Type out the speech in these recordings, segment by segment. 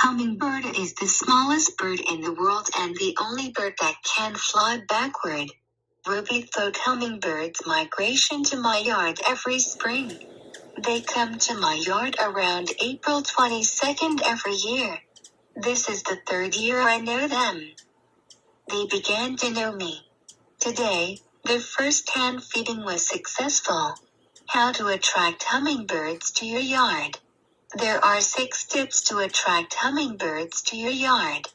Hummingbird is the smallest bird in the world and the only bird that can fly backward. Ruby-throated hummingbirds migration to my yard every spring. They come to my yard around April 22nd every year. This is the third year I know them. They began to know me. Today, their first hand feeding was successful. How to attract hummingbirds to your yard. There are 6 tips to attract hummingbirds to your yard.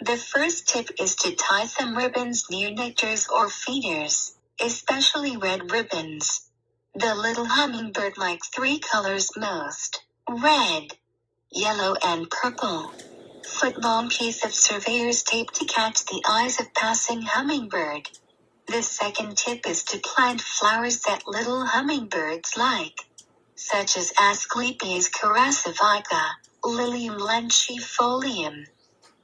The first tip is to tie some ribbons near nectars or feeders, especially red ribbons. The little hummingbird likes 3 colors most: red, yellow and purple. Foot-long piece of surveyor's tape to catch the eyes of passing hummingbird. The second tip is to plant flowers that little hummingbirds like, such as Asclepias carassivica, Lilium lancifolium,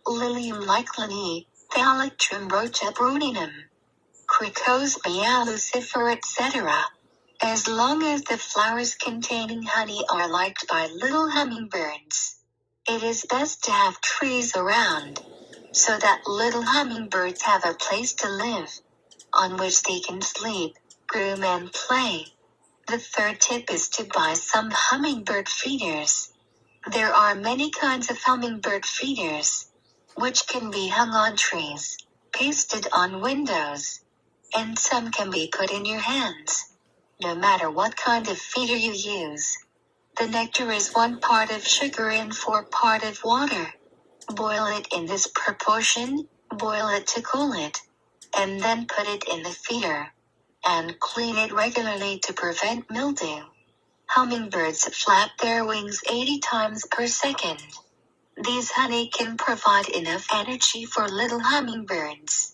Lilium lyclani, Thalictrum rochebroninum, Cricosmia lucifer, etc. As long as the flowers containing honey are liked by little hummingbirds, it is best to have trees around, so that little hummingbirds have a place to live, on which they can sleep, groom and play. The third tip is to buy some hummingbird feeders. There are many kinds of hummingbird feeders, which can be hung on trees, pasted on windows, and some can be put in your hands. No matter what kind of feeder you use, the nectar is 1 part of sugar and 4 part of water. Boil it in this proportion, boil it to cool it, and then put it in the feeder, and clean it regularly to prevent mildew. Hummingbirds flap their wings 80 times per second. These honey can provide enough energy for little hummingbirds.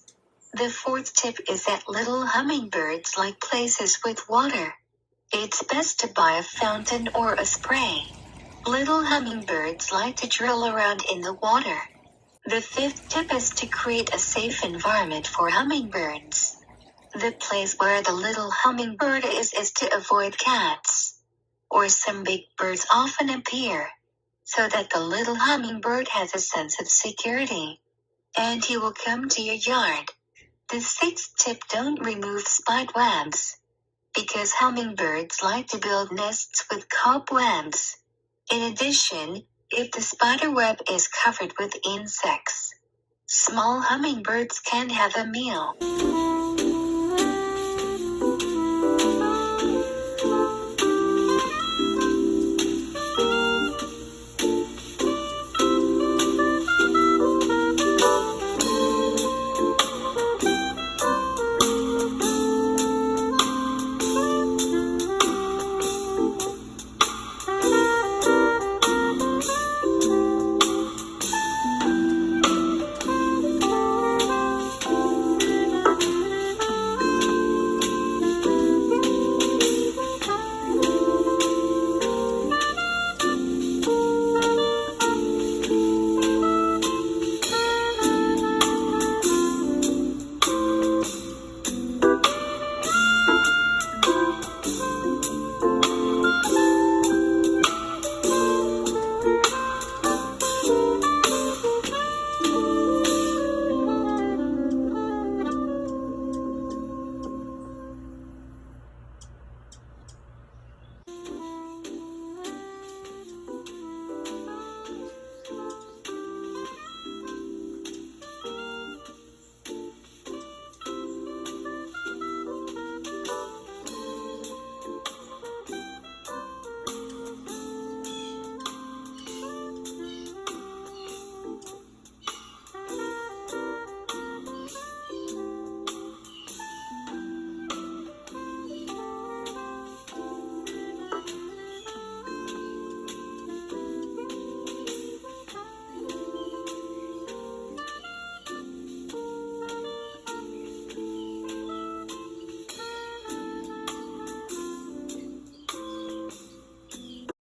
The fourth tip is that little hummingbirds like places with water. It's best to buy a fountain or a spray. Little hummingbirds like to drill around in the water. The fifth tip is to create a safe environment for hummingbirds. The place where the little hummingbird is to avoid cats, or some big birds often appear, so that the little hummingbird has a sense of security, and he will come to your yard. The sixth tip: don't remove spiderwebs, because hummingbirds like to build nests with cobwebs. In addition, if the spider web is covered with insects, small hummingbirds can have a meal.